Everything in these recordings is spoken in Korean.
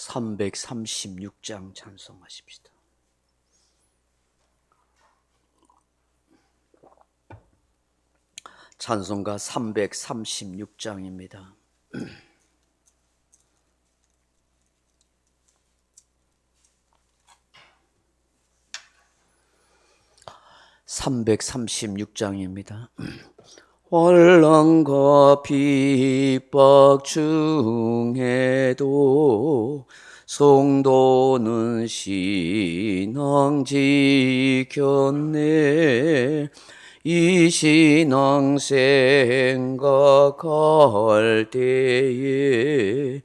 336장 찬송하십시다. 찬송가 336장입니다. 336장입니다. 환난과 핍박 중에도 성도는 신앙 지켰네. 이 신앙 생각할 때에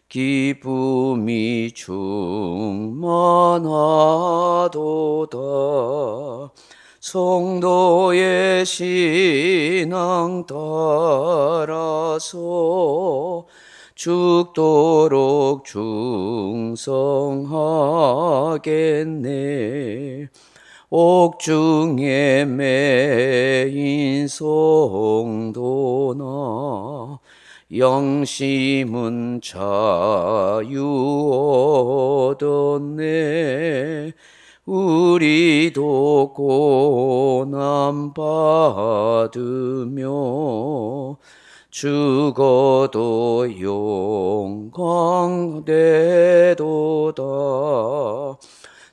기쁨이 충만하도다. 성도의 신앙 따라서 죽도록 충성하겠네. 옥중에 매인 성도나 영심은 자유 얻었네. 우리도 고난 받으며 죽어도 영광되도다.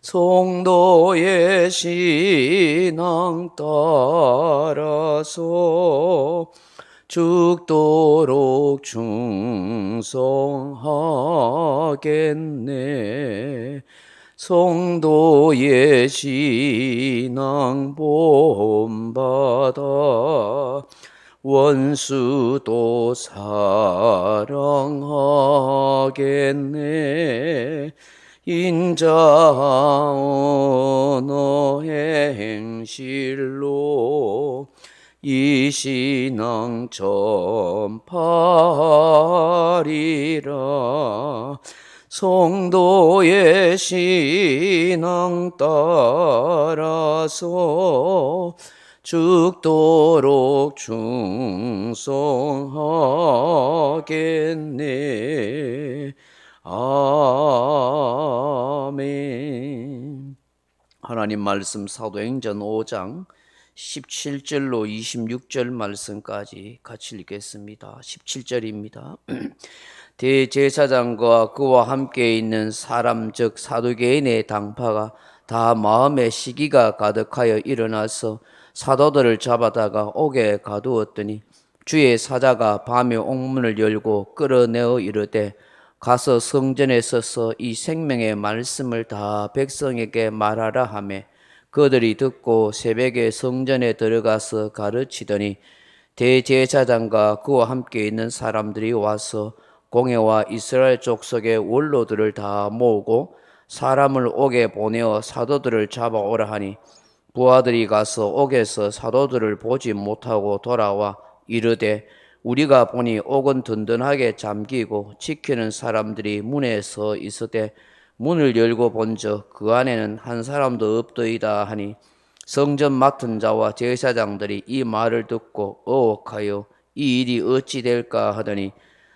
성도의 신앙 따라서 죽도록 충성하겠네. 성도의 신앙 본받아 원수도 사랑하겠네. 인자 언어의 행실로 이 신앙 전파하리라. 성도의 신앙 따라서 죽도록 충성하겠네. 아멘. 하나님 말씀 사도행전 5장 17절로 26절 말씀까지 같이 읽겠습니다. 17절입니다. 대제사장과 그와 함께 있는 사람 즉 사두개인의 당파가 다 마음에 시기가 가득하여 일어나서 사도들을 잡아다가 옥에 가두었더니 주의 사자가 밤에 옥문을 열고 끌어내어 이르되 가서 성전에 서서 이 생명의 말씀을 다 백성에게 말하라 하매 그들이 듣고 새벽에 성전에 들어가서 가르치더니 대제사장과 그와 함께 있는 사람들이 와서 공회와 이스라엘 족속의 원로들을 다 모으고 사람을 옥에 보내어 사도들을 잡아오라 하니 부하들이 가서 옥에서 사도들을 보지 못하고 돌아와 이르되 우리가 보니 옥은 든든하게 잠기고 지키는 사람들이 문에 서 있으되 문을 열고 본즉 그 안에는 한 사람도 없더이다 하니 성전 맡은 자와 제사장들이 이 말을 듣고 어옥하여 이 일이 어찌 될까 하더니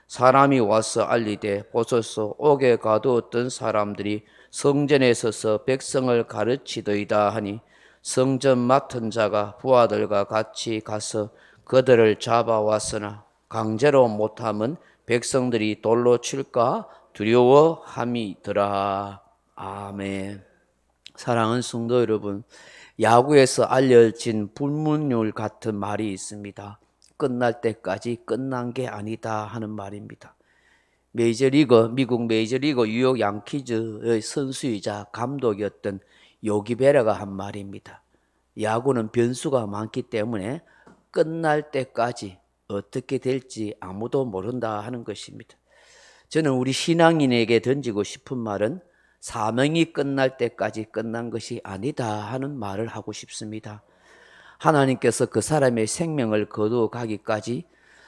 사람이 와서 알리되 보소서 옥에 가두었던 사람들이 성전에 서서 백성을 가르치더이다 하니 성전 맡은 자가 부하들과 같이 가서 그들을 잡아왔으나 강제로 못함은 백성들이 돌로 칠까 두려워함이더라. 아멘. 사랑하는 성도 여러분, 야구에서 알려진 불문율 같은 말이 있습니다. 끝날 때까지 끝난 게 아니다 하는 말입니다. 미국 메이저리그 뉴욕 양키즈의 선수이자 감독이었던 요기 베라가 한 말입니다. 야구는 변수가 많기 때문에 끝날 때까지 어떻게 될지 아무도 모른다 하는 것입니다. 저는 우리 신앙인에게 던지고 싶은 말은 사명이 끝날 때까지 끝난 것이 아니다 하는 말을 하고 싶습니다. 하나님께서 그 사람의 생명을 거두어가기까지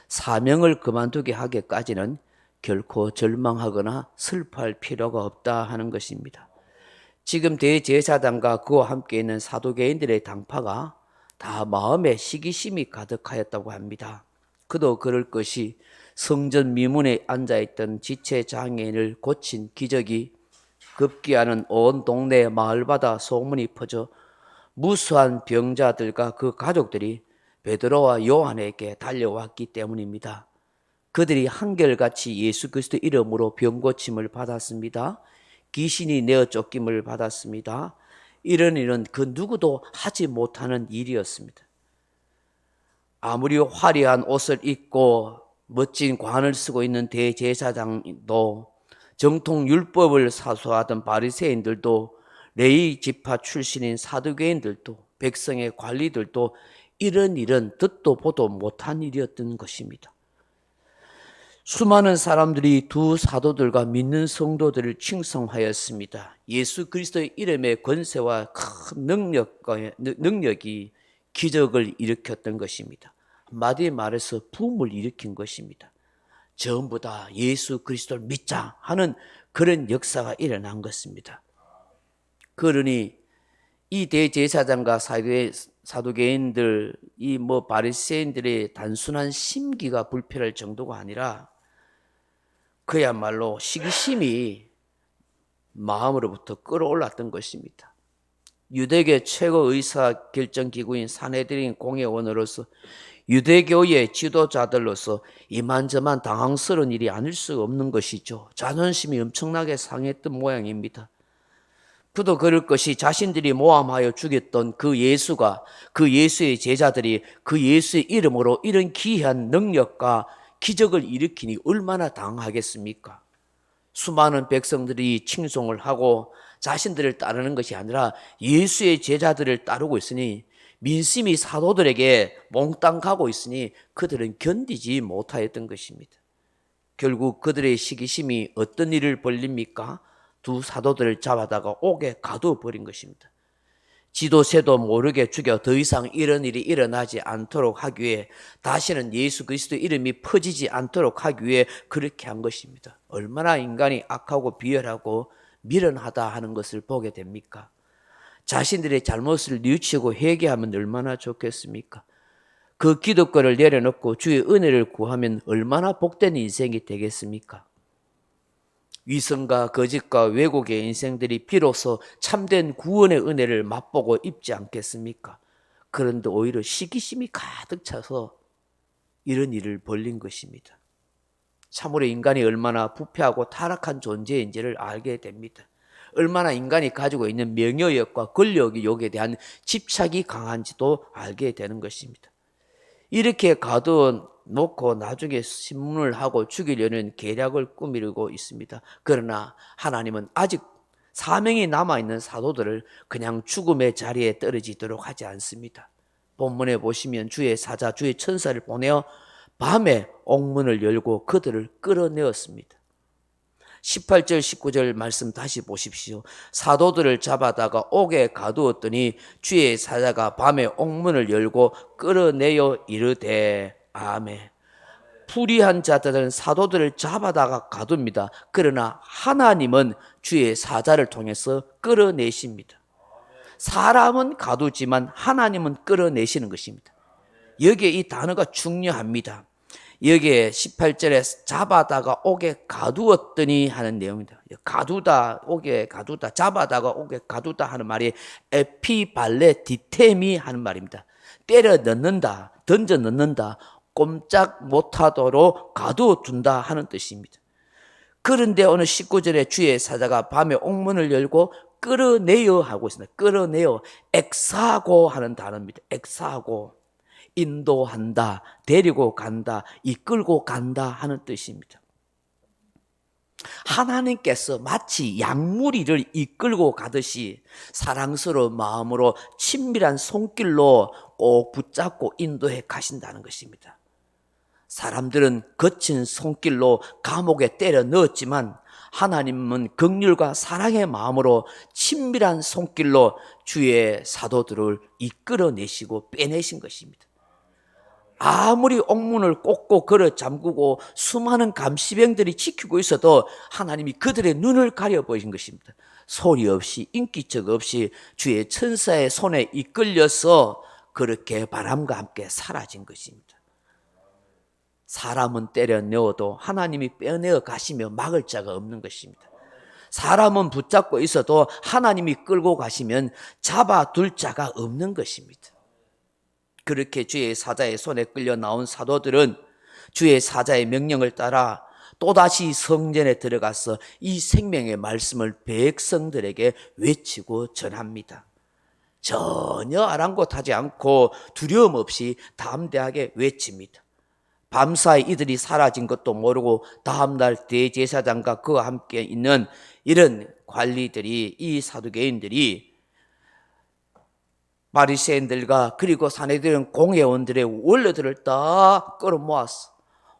사명을 그만두게 하기까지는 결코 절망하거나 슬퍼할 필요가 없다 하는 것입니다. 지금 대제사장과 그와 함께 있는 사두개인들의 당파가 다 마음에 시기심이 가득하였다고 합니다. 그도 그럴 것이 성전 미문에 앉아있던 지체장애인을 고친 기적이 급기야는 온 동네 마을마다 소문이 퍼져 무수한 병자들과 그 가족들이 베드로와 요한에게 달려왔기 때문입니다. 그들이 한결같이 예수 그리스도 이름으로 병고침을 받았습니다. 귀신이 내어 쫓김을 받았습니다. 이런 일은 그 누구도 하지 못하는 일이었습니다. 아무리 화려한 옷을 입고 멋진 관을 쓰고 있는 대제사장도, 정통 율법을 사수하던 바리새인들도, 레위 지파 출신인 사두개인들도, 백성의 관리들도 이런 일은 듣도 보도 못한 일이었던 것입니다. 수많은 사람들이 두 사도들과 믿는 성도들을 칭송하였습니다. 예수 그리스도의 이름의 권세와 큰 능력이 기적을 일으켰던 것입니다. 한마디로 말해서 붐을 일으킨 것입니다. 전부 다 예수 그리스도를 믿자 하는 그런 역사가 일어난 것입니다. 그러니 이 대제사장과 사두개인들, 이 바리새인들의 단순한 심기가 불편할 정도가 아니라 그야말로 시기심이 마음으로부터 끌어올랐던 것입니다. 유대계 최고 의사 결정 기구인 산헤드린 공회원으로서, 유대교의 지도자들로서 이만저만 당황스러운 일이 아닐 수 없는 것이죠. 자존심이 엄청나게 상했던 모양입니다. 그도 그럴 것이 자신들이 모함하여 죽였던 그 예수가, 그 예수의 제자들이 그 예수의 이름으로 이런 기이한 능력과 기적을 일으키니 얼마나 당하겠습니까? 수많은 백성들이 칭송을 하고 자신들을 따르는 것이 아니라 예수의 제자들을 따르고 있으니, 민심이 사도들에게 몽땅 가고 있으니 그들은 견디지 못하였던 것입니다. 결국 그들의 시기심이 어떤 일을 벌립니까? 두 사도들을 잡아다가 옥에 가두어 버린 것입니다. 지도새도 모르게 죽여 더 이상 이런 일이 일어나지 않도록 하기 위해, 다시는 예수 그리스도 이름이 퍼지지 않도록 하기 위해 그렇게 한 것입니다. 얼마나 인간이 악하고 비열하고 미련하다 하는 것을 보게 됩니까? 자신들의 잘못을 뉘우치고 회개하면 얼마나 좋겠습니까? 그 기득권을 내려놓고 주의 은혜를 구하면 얼마나 복된 인생이 되겠습니까? 위선과 거짓과 왜곡의 인생들이 비로소 참된 구원의 은혜를 맛보고 입지 않겠습니까? 그런데 오히려 시기심이 가득 차서 이런 일을 벌린 것입니다. 참으로 인간이 얼마나 부패하고 타락한 존재인지를 알게 됩니다. 얼마나 인간이 가지고 있는 명예욕과 권력욕에 대한 집착이 강한지도 알게 되는 것입니다. 이렇게 가둬 놓고 나중에 신문을 하고 죽이려는 계략을 꾸미고 있습니다. 그러나 하나님은 아직 사명이 남아있는 사도들을 그냥 죽음의 자리에 떨어지도록 하지 않습니다. 본문에 보시면 주의 사자, 주의 천사를 보내어 밤에 옥문을 열고 그들을 끌어내었습니다. 18절 19절 말씀 다시 보십시오. 사도들을 잡아다가 옥에 가두었더니 주의 사자가 밤에 옥문을 열고 끌어내어 이르되 아멘. 불의한 자들은 사도들을 잡아다가 가둡니다. 그러나 하나님은 주의 사자를 통해서 끌어내십니다. 사람은 가두지만 하나님은 끌어내시는 것입니다. 여기에 이 단어가 중요합니다. 여기에 18절에 잡아다가 옥에 가두었더니 하는 내용입니다. 가두다, 옥에 가두다, 잡아다가 옥에 가두다 하는 말이 에피발레디템이 하는 말입니다. 때려 넣는다, 던져 넣는다, 꼼짝 못하도록 가두어둔다 하는 뜻입니다. 그런데 오늘 19절에 주의 사자가 밤에 옥문을 열고 끌어내어 하고 있습니다. 끌어내어, 엑사고 하는 단어입니다. 엑사고. 인도한다, 데리고 간다, 이끌고 간다 하는 뜻입니다. 하나님께서 마치 양무리를 이끌고 가듯이 사랑스러운 마음으로 친밀한 손길로 꼭 붙잡고 인도해 가신다는 것입니다. 사람들은 거친 손길로 감옥에 때려 넣었지만 하나님은 긍휼과 사랑의 마음으로 친밀한 손길로 주의 사도들을 이끌어내시고 빼내신 것입니다. 아무리 옥문을 꼭꼭 걸어 잠그고 수많은 감시병들이 지키고 있어도 하나님이 그들의 눈을 가려버린 것입니다. 소리 없이, 인기척 없이 주의 천사의 손에 이끌려서 그렇게 바람과 함께 사라진 것입니다. 사람은 때려 넣어도 하나님이 빼내어 가시며 막을 자가 없는 것입니다. 사람은 붙잡고 있어도 하나님이 끌고 가시면 잡아둘 자가 없는 것입니다. 그렇게 주의 사자의 손에 끌려 나온 사도들은 주의 사자의 명령을 따라 또다시 성전에 들어가서 이 생명의 말씀을 백성들에게 외치고 전합니다. 전혀 아랑곳하지 않고 두려움 없이 담대하게 외칩니다. 밤사이 이들이 사라진 것도 모르고 다음날 대제사장과 그와 함께 있는 이런 관리들이, 이 사두개인들이 바리새인들과 그리고 사내들은 공회원들의 원로들을 다 끌어모았어.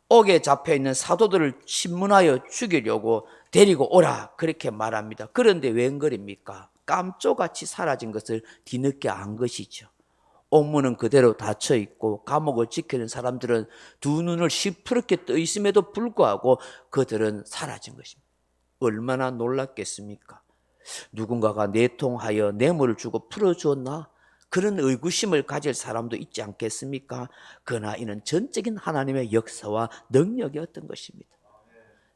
옥에 잡혀있는 사도들을 신문하여 죽이려고 데리고 오라 그렇게 말합니다. 그런데 웬걸입니까? 깜짝같이 사라진 것을 뒤늦게 안 것이죠. 옥문은 그대로 닫혀 있고 감옥을 지키는 사람들은 두 눈을 시퍼렇게 떠 있음에도 불구하고 그들은 사라진 것입니다. 얼마나 놀랐겠습니까? 누군가가 내통하여 뇌물을 주고 풀어주었나? 그런 의구심을 가질 사람도 있지 않겠습니까? 그러나 이는 전적인 하나님의 역사와 능력이었던 것입니다.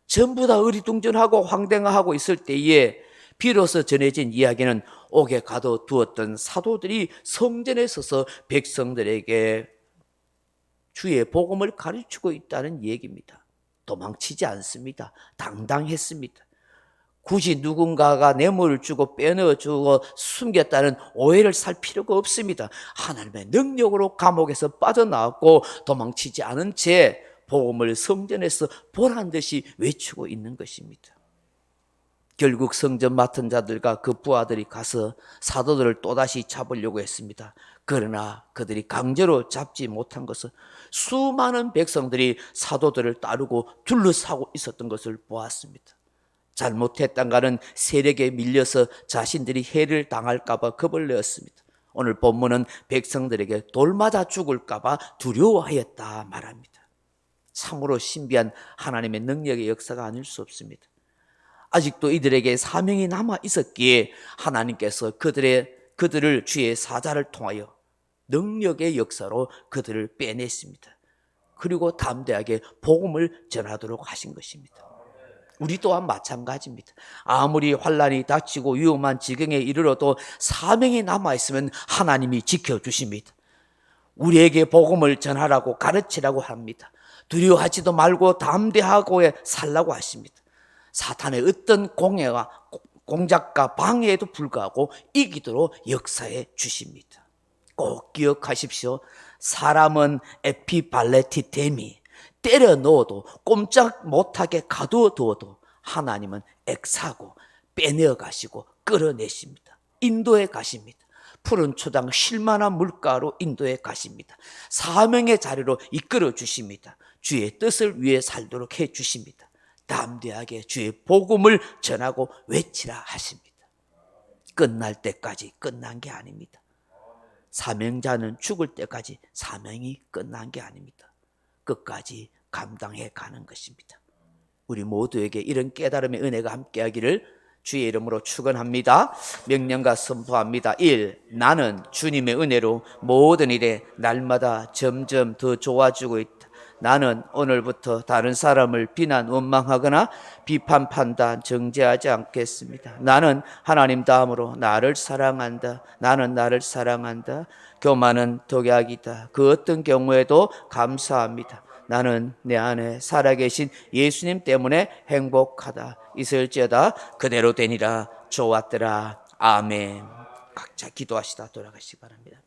전부 다 어리둥절하고 황당하고 있을 때에 비로소 전해진 이야기는 옥에 가둬두었던 사도들이 성전에 서서 백성들에게 주의 복음을 가르치고 있다는 얘기입니다. 도망치지 않습니다. 당당했습니다. 굳이 누군가가 뇌물을 주고 빼넣어주고 숨겼다는 오해를 살 필요가 없습니다. 하나님의 능력으로 감옥에서 빠져나왔고 도망치지 않은 채 복음을 성전에서 보란듯이 외치고 있는 것입니다. 결국 성전 맡은 자들과 그 부하들이 가서 사도들을 또다시 잡으려고 했습니다. 그러나 그들이 강제로 잡지 못한 것은 수많은 백성들이 사도들을 따르고 둘러싸고 있었던 것을 보았습니다. 잘못했던가는 세력에 밀려서 자신들이 해를 당할까 봐 겁을 내었습니다. 오늘 본문은 백성들에게 돌맞아 죽을까 봐 두려워하였다 말합니다. 참으로 신비한 하나님의 능력의 역사가 아닐 수 없습니다. 아직도 이들에게 사명이 남아 있었기에 하나님께서 그들을 주의 사자를 통하여 능력의 역사로 그들을 빼냈습니다. 그리고 담대하게 복음을 전하도록 하신 것입니다. 우리 또한 마찬가지입니다. 아무리 환난이 닥치고 위험한 지경에 이르러도 사명이 남아있으면 하나님이 지켜주십니다. 우리에게 복음을 전하라고 가르치라고 합니다. 두려워하지도 말고 담대하고 살라고 하십니다. 사탄의 어떤 공해와 공작과 방해에도 불구하고 이기도록 역사해 주십니다. 꼭 기억하십시오. 사람은 에피발레티데미, 때려 넣어도 꼼짝 못하게 가두어두어도 하나님은 액사고 빼내어 가시고 끌어내십니다. 인도해 가십니다. 푸른 초당 쉴만한 물가로 인도해 가십니다. 사명의 자리로 이끌어 주십니다. 주의 뜻을 위해 살도록 해 주십니다. 담대하게 주의 복음을 전하고 외치라 하십니다. 끝날 때까지 끝난 게 아닙니다. 사명자는 죽을 때까지 사명이 끝난 게 아닙니다. 끝까지 감당해 가는 것입니다. 우리 모두에게 이런 깨달음의 은혜가 함께하기를 주의 이름으로 축원합니다. 명령과 선포합니다. 1. 나는 주님의 은혜로 모든 일에 날마다 점점 더 좋아지고 있다. 나는 오늘부터 다른 사람을 비난, 원망하거나 비판, 판단, 정죄하지 않겠습니다. 나는 하나님 다음으로 나를 사랑한다. 나는 나를 사랑한다. 교만은 독약이다. 그 어떤 경우에도 감사합니다. 나는 내 안에 살아계신 예수님 때문에 행복하다. 있을지어다 그대로 되니라. 좋았더라. 아멘. 각자 기도하시다 돌아가시기 바랍니다.